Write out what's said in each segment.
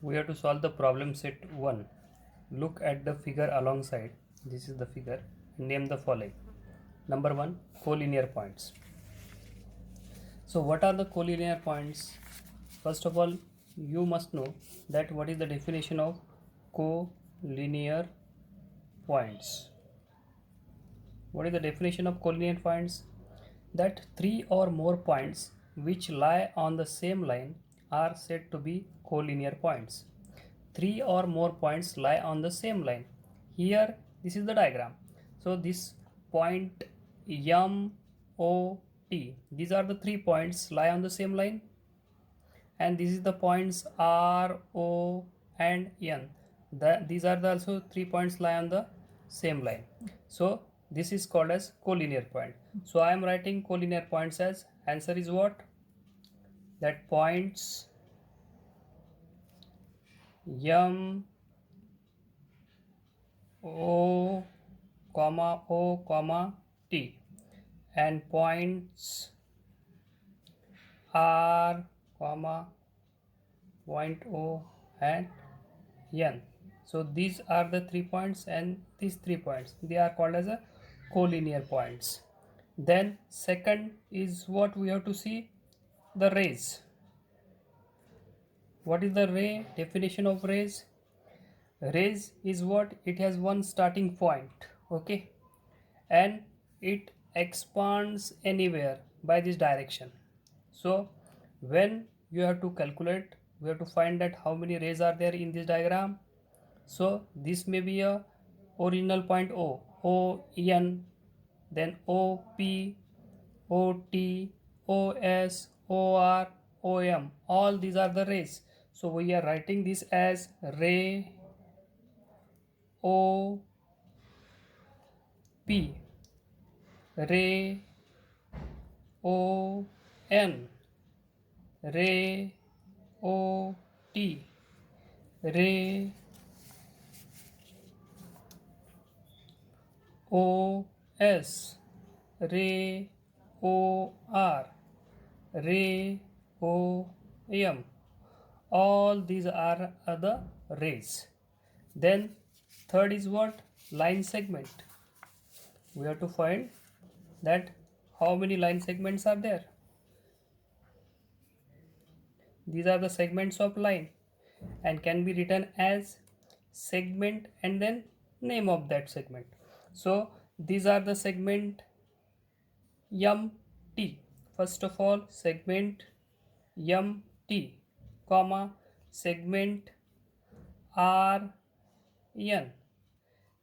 we have to solve the problem set 1. Look at the figure alongside. This is the figure. Name the following. Number 1, collinear points. So what are the collinear points? First of all, you must know that what is the definition of collinear points. What is the definition of collinear points? That three or more points which lie on the same line are said to be collinear points. Three or more points lie on the same line. Here, this is the diagram. So this point M, O, T, these are the 3 points lie on the same line, and this is the points R, O, and N. These are the also 3 points lie on the same line. So this is called as collinear point. So I am writing collinear points as answer is what? That points M, O, comma, T, and points R, point O, and N. So these are the 3 points, and these 3 points, they are called as a collinear points. Then second is what we have to see, the rays. What is the ray? Definition of rays. Rays is what? It has one starting point, okay, and it expands anywhere by this direction. So when you have to calculate, we have to find that how many rays are there in this diagram. So this may be a original point O, ON, then OP, OT, OS, OR, OM. All these are the rays. So we are writing this as ray OP, ray ON, ray OT, ray OS, ray OR, ray OM. All these are the rays. Then third is what? Line segment. We have to find that how many line segments are there. These are the segments of line and can be written as segment and then name of that segment. So these are the segment MT. First of all, segment MT, comma, segment RN,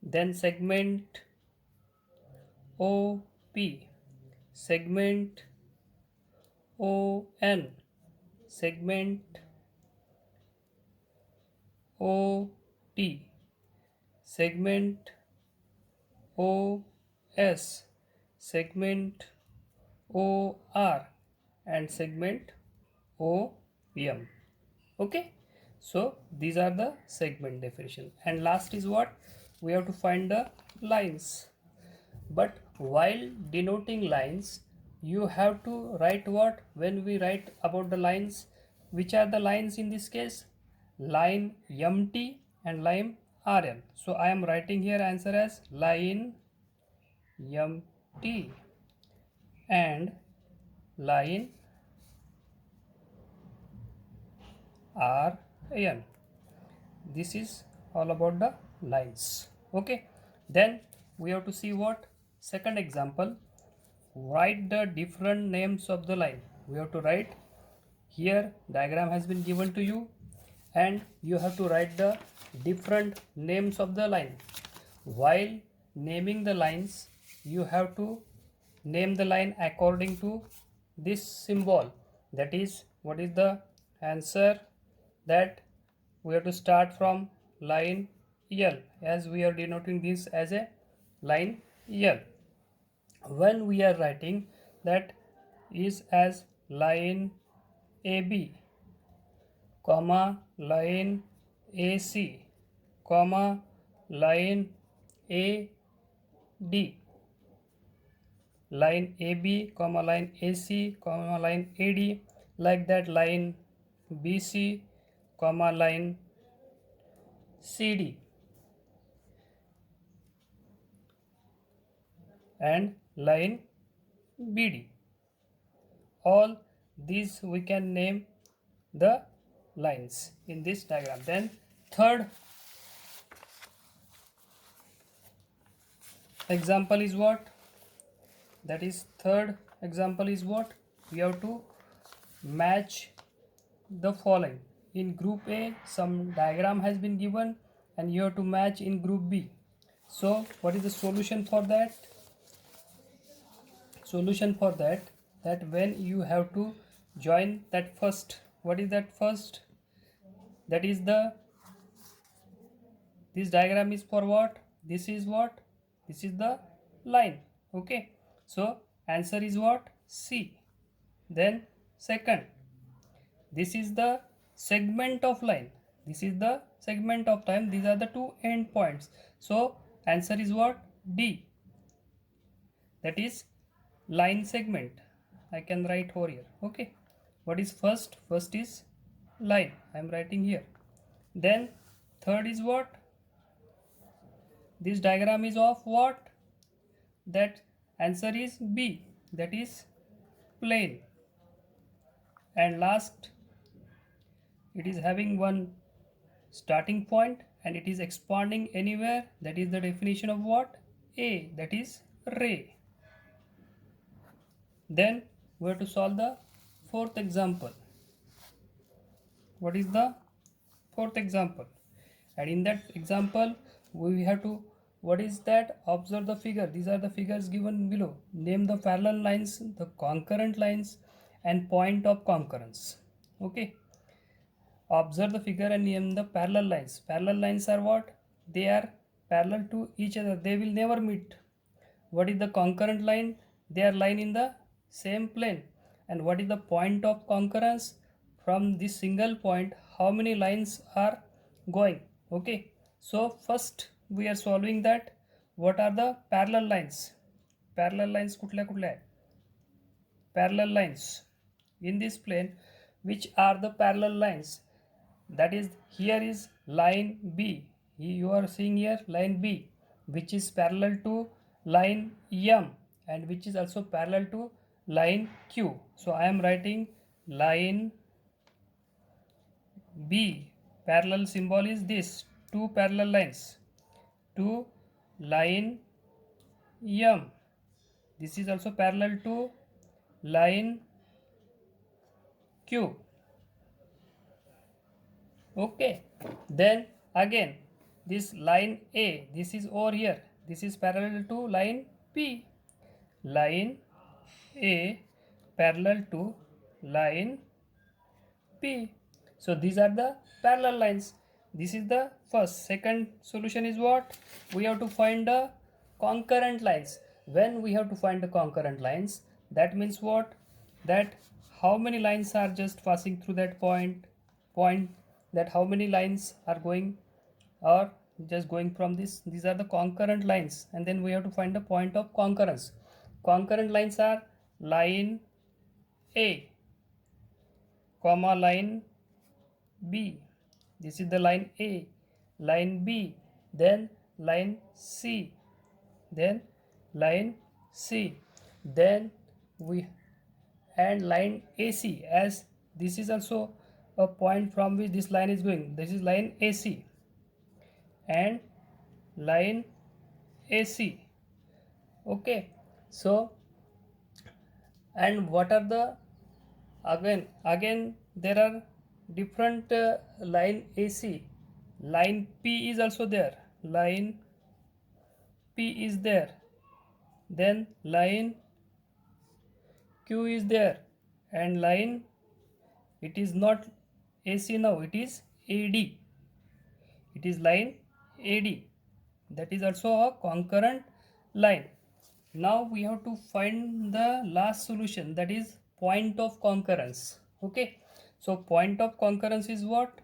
then segment OP, segment ON, segment OT, segment OS, segment OR, and segment OM. Okay, so these are the segment definition. And last is what? We have to find the lines. But while denoting lines, you have to write what? When we write about the lines, which are the lines in this case? Line MT and line RN. So I am writing here answer as line MT and line RN. This is all about the lines. Okay, then we have to see what? Second example. Write the different names of the line. We have to write here, diagram has been given to you, and you have to write the different names of the line. While naming the lines, you have to name the line according to this symbol. That is, what is the answer? That we have to start from line L, as we are denoting this as a line L. When we are writing that is as line AB, comma, line AC, comma, line AD, line AB, comma, line AC, comma, line AD, like that line BC, comma, line CD and line BD. All these we can name the lines in this diagram. Then third example is what? That is third example is what? We have to match the following. In group A, some diagram has been given and you have to match in group B. So what is the solution for that? Solution for that when you have to join that first. What is that first? That is this diagram is for what? This is what? This is the line. Okay, so answer is what? C. Then second, this is the segment of line. This is the segment of line. These are the two end points. So answer is what? D. That is line segment. I can write over here. Okay, what is first? First is line. I am writing here. Then third is what? This diagram is of what? That answer is B. That is plane. And last, it is having one starting point and it is expanding anywhere. That is the definition of what? A. That is ray. Then we have to solve the fourth example. What is the fourth example? And in that example we have to, what is that? Observe the figure. These are the figures given below. Name the parallel lines, the concurrent lines and point of concurrence. Okay, observe the figure and name the parallel lines. Parallel lines are what? They are parallel to each other, they will never meet. What is the concurrent line? They are lying in the same plane. And what is the point of concurrence? From this single point how many lines are going? Okay, so first we are solving that. What are the parallel lines? Parallel lines कुठल्या कुठल्या आहे? Parallel lines in this plane, which are the parallel lines? That is, here is line B. You are seeing here line B, which is parallel to line M and which is also parallel to line Q. So I am writing line B. Parallel symbol is this, two parallel lines to line M. This is also parallel to line Q. Okay, then again this line A, this is over here, this is parallel to line P. Line A parallel to line P. So these are the parallel lines. This is the first. Second solution is what? We have to find the concurrent lines. When we have to find the concurrent lines, that means what? That how many lines are just passing through that point, that how many lines are going or just going from this. These are the concurrent lines, and then we have to find the point of concurrence. Concurrent lines are line A comma line B. This is the line A, line B, then line C, then line C, then we and line AC, as this is also a point from which this line is going. This is line AC and line AC. Okay, so and what are the again there are different line AC. Line P is also there, line P is there, then line Q is there, and line, it is not AC now, it is AD. It is line AD. That is also a concurrent line. Now we have to find the last solution, that is point of concurrence. Okay, so point of concurrence is what?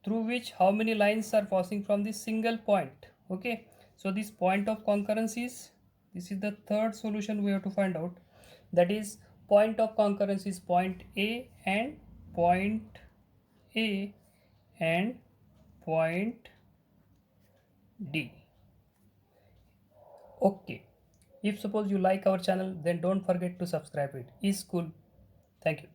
Through which how many lines are passing from this single point. Okay, so this point of concurrence is, this is the third solution we have to find out. That is, point of concurrence is point A and point A and point D. Okay. If suppose you like our channel, then don't forget to subscribe it. Is cool. Thank you.